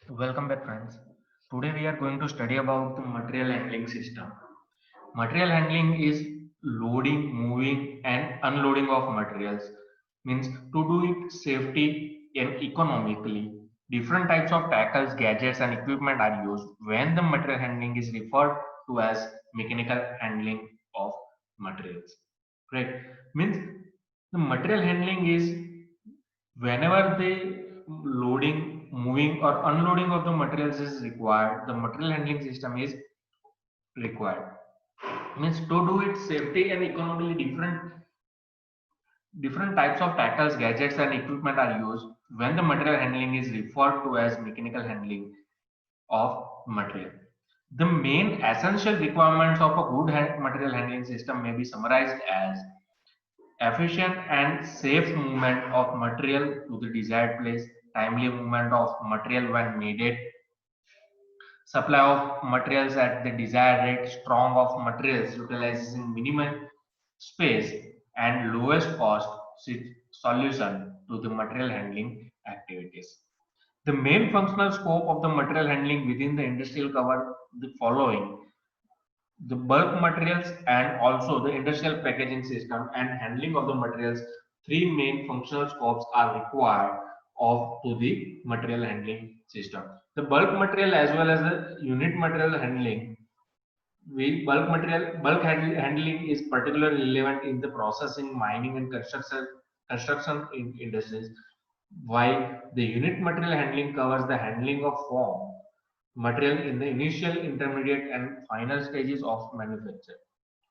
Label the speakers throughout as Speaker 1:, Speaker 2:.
Speaker 1: Welcome back, friends. Today we are going to study about the material handling system. Material handling is loading, moving, and unloading of materials. Means to do it safety and economically. Different types of tackles, gadgets, and equipment are used when the material handling is referred to as mechanical handling of materials. Right? Means the material handling is whenever the loading, moving, or unloading of the materials is required, the material handling system is required. Means to do it safety and economically, different types of tackles, gadgets, and equipment are used when the material handling is referred to as mechanical handling of material. The main essential requirements of a good material handling system may be summarized as efficient and safe movement of material to the desired place, timely movement of material when needed, supply of materials at the desired rate, strong of materials utilizing minimum space, and lowest cost solution to the material handling activities. The main functional scope of the material handling within the industrial cover the following: the bulk materials and also the industrial packaging system and handling of the materials. Three main functional scopes are required of to the material handling system. The bulk material as well as the unit material handling. Handling is particularly relevant in the processing, mining, and construction in industries, while the unit material handling covers the handling of form material in the initial, intermediate, and final stages of manufacture.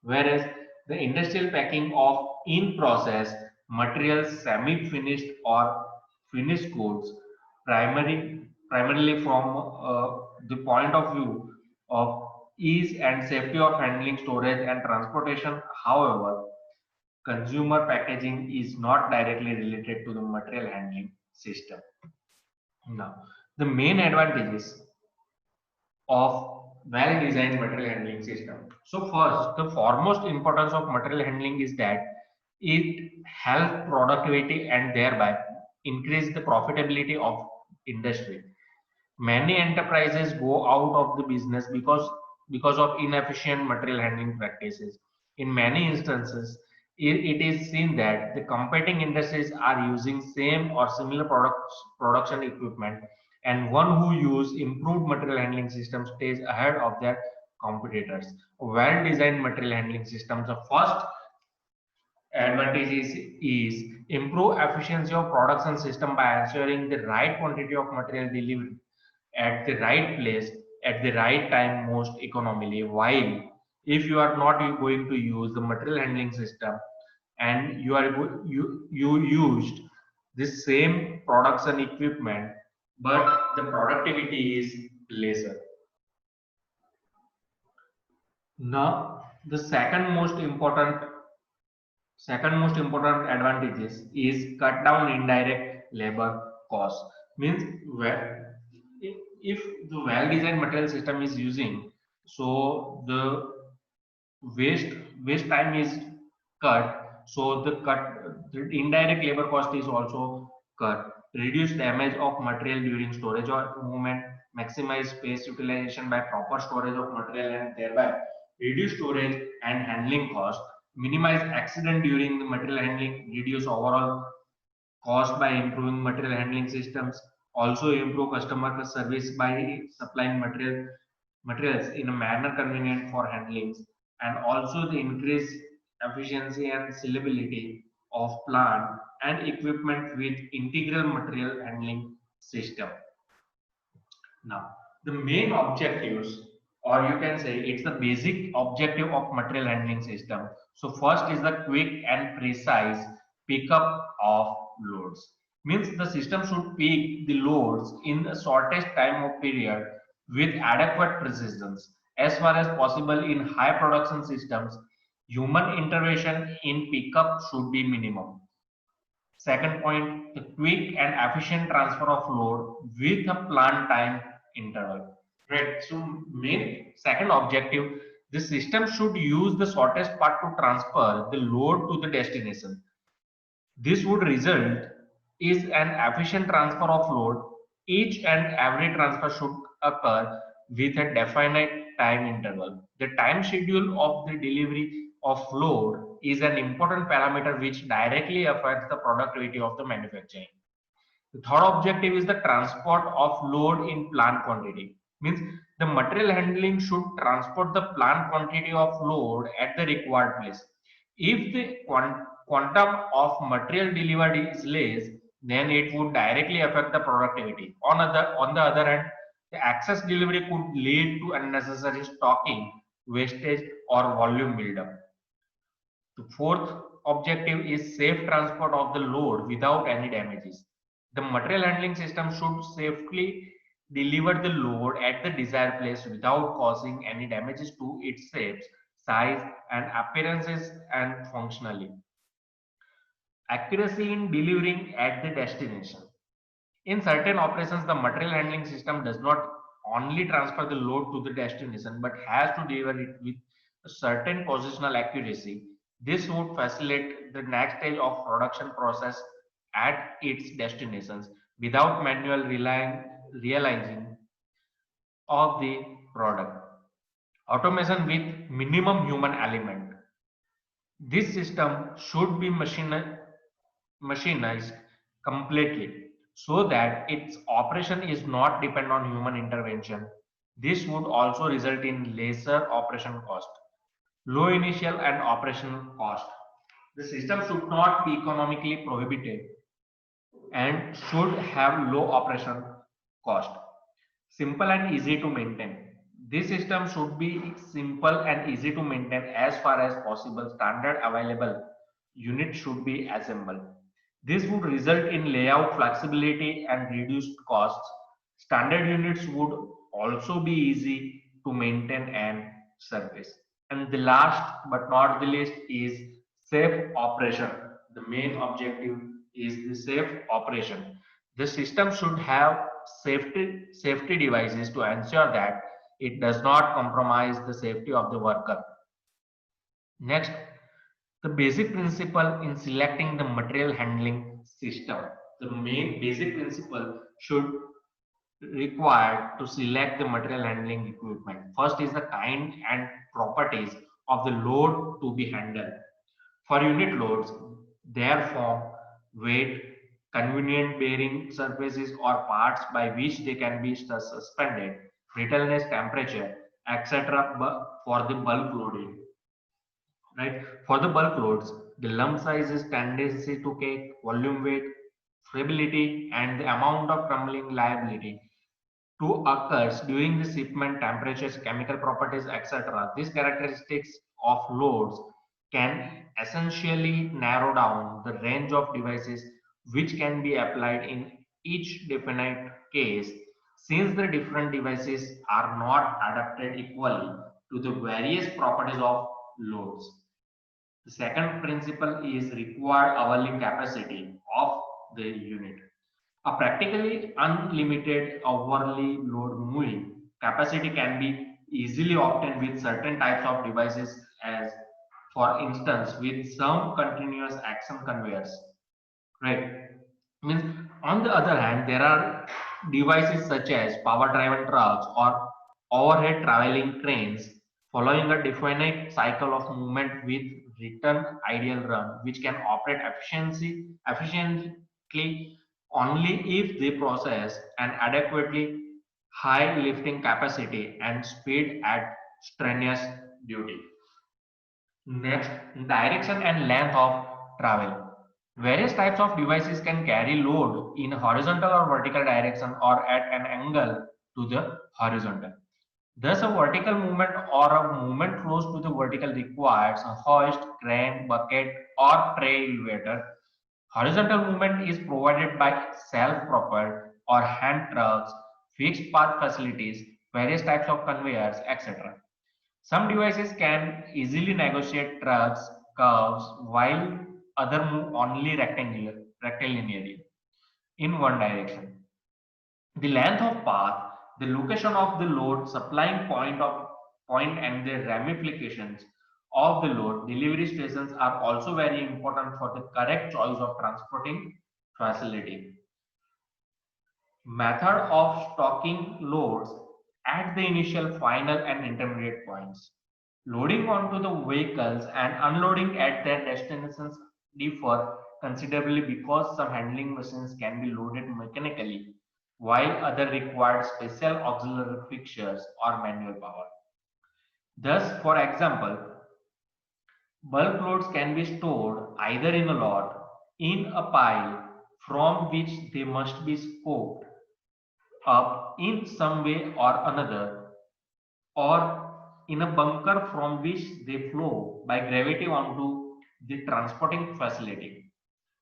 Speaker 1: Whereas the industrial packing of in process materials, semi finished or finished goods, primarily from the point of view of ease and safety of handling, storage, and transportation. However, consumer packaging is not directly related to the material handling system. Now, the main advantages of well-designed material handling system. So first, the foremost importance of material handling is that it helps productivity and thereby increase the profitability of industry. Many enterprises go out of the business because of inefficient material handling practices. In many instances, it is seen that the competing industries are using same or similar production equipment, and one who use improved material handling systems stays ahead of their competitors. Well-designed material handling systems. The first advantage is improve efficiency of production system by ensuring the right quantity of material delivered at the right place at the right time most economically. While if you are not going to use the material handling system and you used the same production equipment, but the productivity is lesser. Now the second most important advantages is cut down indirect labor cost. Means where if the well designed material system is using, so the waste waste time is cut, so the indirect labor cost is also cut, reduce damage of material during storage or movement, maximize space utilization by proper storage of material and thereby reduce storage and handling cost, minimize accident during the material handling, reduce overall cost by improving material handling systems, also improve customer service by supplying materials in a manner convenient for handling, and also the increase efficiency and scalability of plant and equipment with integral material handling system. Now, the main objectives, or you can say it's the basic objective of material handling system. So first is the quick and precise pickup of loads. Means the system should pick the loads in the shortest time of period with adequate precision. As far as possible in high production systems, human intervention in pickup should be minimum. Second point, the quick and efficient transfer of load with a planned time interval. Right. So main second objective, the system should use the shortest path to transfer the load to the destination. This would result is an efficient transfer of load Each and every transfer should occur with a definite time interval. The time schedule of the delivery of load is an important parameter which directly affects the productivity of the manufacturing. The third objective is the transport of load in plant quantity. Means the material handling should transport the plant quantity of load at the required place. If the quantum of material delivered is less, then it would directly affect the productivity. On the other hand, the excess delivery could lead to unnecessary stocking, wastage, or volume buildup. The fourth objective is safe transport of the load without any damages. The material handling system should safely deliver the load at the desired place without causing any damages to its shapes, size, and appearances and functionally. Accuracy in delivering at the destination. In certain operations, the material handling system does not only transfer the load to the destination but has to deliver it with a certain positional accuracy. This would facilitate the next stage of production process at its destinations without manual realizing of the product. Automation with minimum human element. This system should be machinized completely so that its operation is not dependent on human intervention. This would also result in lesser operation cost, low initial and operational cost. The system should not be economically prohibited and should have low operation cost. Simple and easy to maintain. This system should be simple and easy to maintain as far as possible. Standard available unit should be assembled. This would result in layout flexibility and reduced costs. Standard units would also be easy to maintain and service. And the last but not the least is safe operation. The main objective is the safe operation. The system should have safety devices to ensure that it does not compromise the safety of the worker. Next, the basic principle in selecting the material handling system. The main basic principle should required to select the material handling equipment. First is the kind and properties of the load to be handled. For unit loads, their form, weight, convenient bearing surfaces or parts by which they can be suspended, brittleness, temperature, etc. For the bulk loading. Right? For the bulk loads, the lump size is tendency to cake, volume weight, fragility, and the amount of crumbling liability to occurs during the shipment, temperatures, chemical properties, etc. These characteristics of loads can essentially narrow down the range of devices which can be applied in each definite case, since the different devices are not adapted equally to the various properties of loads. The second principle is required hourly capacity of the unit. A practically unlimited hourly load moving capacity can be easily obtained with certain types of devices, as for instance with some continuous action conveyors, right? Means on the other hand, there are devices such as power driven trucks or overhead traveling trains following a definite cycle of movement with return ideal run, which can operate efficiently only if they possess an adequately high lifting capacity and speed at strenuous duty. Next, direction and length of travel. Various types of devices can carry load in horizontal or vertical direction or at an angle to the horizontal. Thus, a vertical movement or a movement close to the vertical requires a hoist, crane, bucket, or tray elevator. Horizontal movement is provided by self-propelled or hand trucks, fixed path facilities, various types of conveyors, etc. Some devices can easily negotiate trucks, curves, while other move only rectilinearly in one direction. The length of path, the location of the load, supplying point and the ramifications of the load delivery stations are also very important for the correct choice of transporting facility. Method of stocking loads at the initial, final, and intermediate points. Loading onto the vehicles and unloading at their destinations differ considerably because some handling machines can be loaded mechanically, while others require special auxiliary fixtures or manual power. Thus, for example, bulk loads can be stored either in a lot, in a pile from which they must be scooped up in some way or another, or in a bunker from which they flow by gravity onto the transporting facility.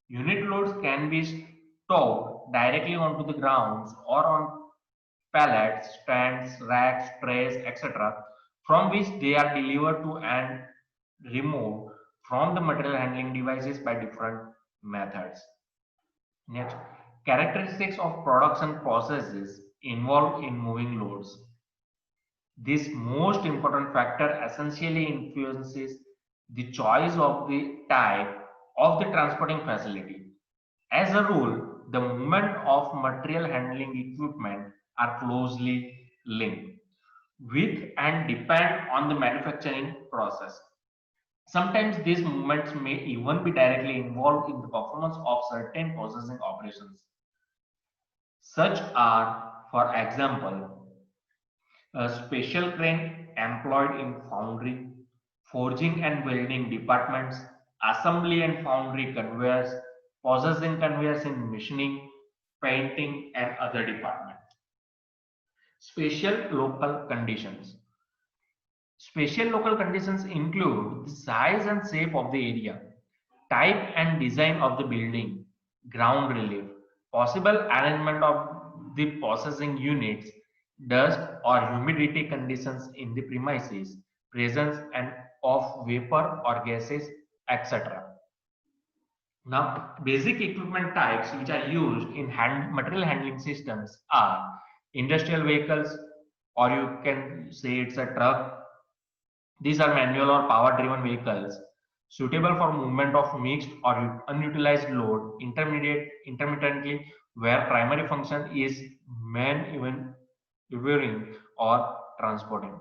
Speaker 1: Unit loads can be stored directly onto the grounds or on pallets, stands, racks, trays, etc., from which they are delivered to and removed from the material handling devices by different methods. Next, characteristics of production processes involved in moving loads. This most important factor essentially influences the choice of the type of the transporting facility. As a rule, the movement of material handling equipment are closely linked with and depend on the manufacturing process. Sometimes these movements may even be directly involved in the performance of certain processing operations. Such are, for example, a special crane employed in foundry, forging and welding departments, assembly and foundry conveyors, processing conveyors in machining, painting, and other departments. Special local conditions. Special local conditions include the size and shape of the area, type and design of the building, ground relief, possible arrangement of the processing units, dust or humidity conditions in the premises, presence and of vapor or gases, etc. Now, basic equipment types which are used in material handling systems are industrial vehicles, or you can say it's a truck. These are manual or power-driven vehicles suitable for movement of mixed or unutilized load intermittently, where primary function is maneuvering or transporting.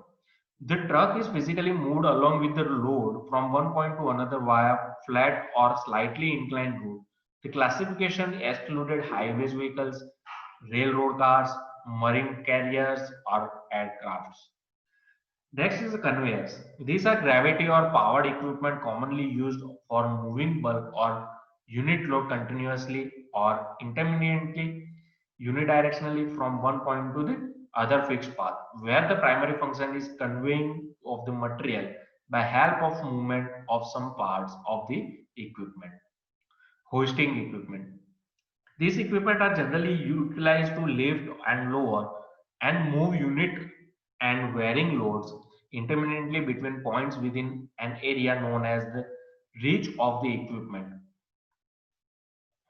Speaker 1: The truck is physically moved along with the load from one point to another via flat or slightly inclined route. The classification excluded highways vehicles, railroad cars, marine carriers, or aircrafts. Next is the conveyors. These are gravity or powered equipment commonly used for moving bulk or unit load continuously or intermittently unidirectionally from one point to the other fixed path, where the primary function is conveying of the material by help of movement of some parts of the equipment. Hoisting equipment. These equipment are generally utilized to lift and lower and move unit and varying loads intermittently between points within an area known as the reach of the equipment.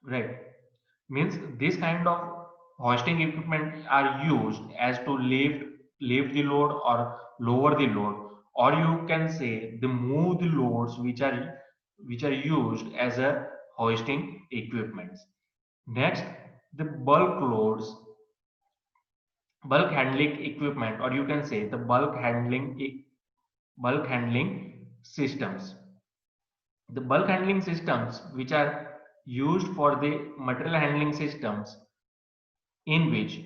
Speaker 1: Right. Means this kind of hoisting equipment are used as to lift the load or lower the load, or you can say the move the loads which are used as a hoisting equipment. Next, the bulk handling equipment, or you can say the bulk handling systems. The bulk handling systems which are used for the material handling systems in which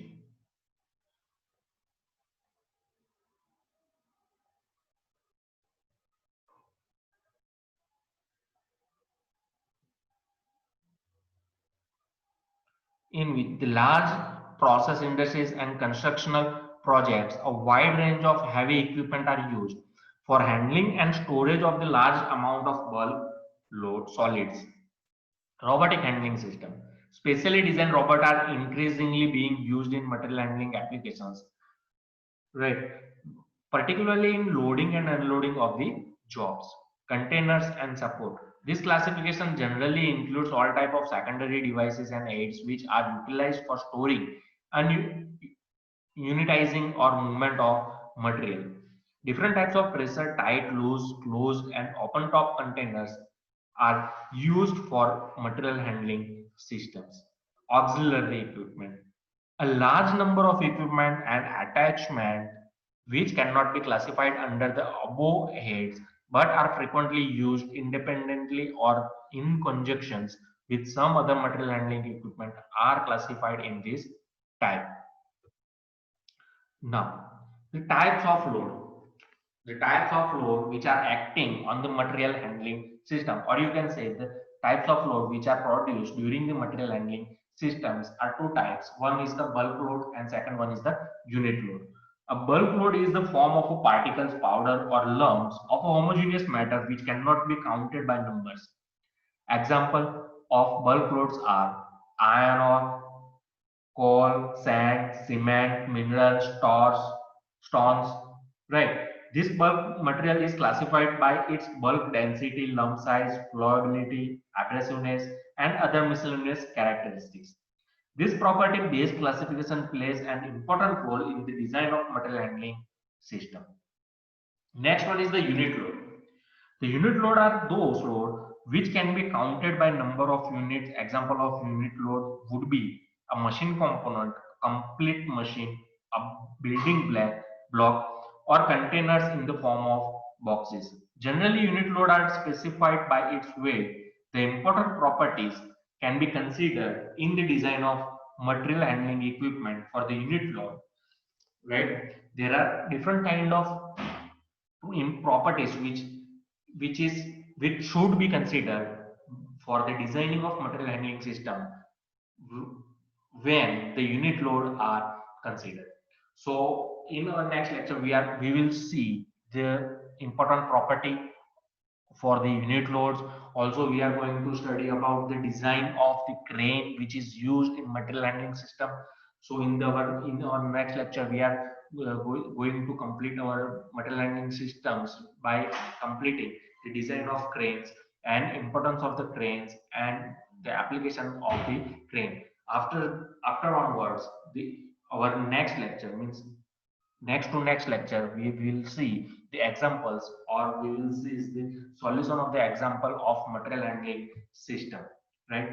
Speaker 1: the large process industries and constructional projects, a wide range of heavy equipment are used for handling and storage of the large amount of bulk load solids. Robotic handling system. Specially designed robots are increasingly being used in material handling applications, right? Particularly in loading and unloading of the jobs, containers and support. This classification generally includes all type of secondary devices and aids which are utilized for storing and unitizing or movement of material. Different types of pressure, tight, loose, closed and open top containers are used for material handling systems. Auxiliary equipment. A large number of equipment and attachment which cannot be classified under the above heads but are frequently used independently or in conjunctions with some other material handling equipment are classified in this type. Now, the types of load. The types of load which are acting on the material handling system, or you can say the types of load which are produced during the material handling systems are two types. One is the bulk load and second one is the unit load. A bulk load is the form of a particles, powder or lumps of a homogeneous matter which cannot be counted by numbers. Example of bulk loads are iron ore, coal, sand, cement, minerals, stores, stones, right? This bulk material is classified by its bulk density, lump size, flowability, abrasiveness, and other miscellaneous characteristics. This property-based classification plays an important role in the design of material handling system. Next one is the unit load. The unit load are those load which can be counted by number of units. Example of unit load would be a machine component, complete machine, a building block, or containers in the form of boxes. Generally, unit load are specified by its weight. The important properties can be considered in the design of material handling equipment for the unit load. Right? There are different kind of properties which is which should be considered for the designing of material handling system when the unit load are considered. So in our next lecture we will see the important property for the unit loads. Also we are going to study about the design of the crane which is used in material handling system. So in our next lecture we are going to complete our material handling systems by completing the design of cranes and importance of the cranes and the application of the crane. After onwards, the our next lecture means next to next lecture we will see the examples, or we will see the solution of the example of material handling system, right?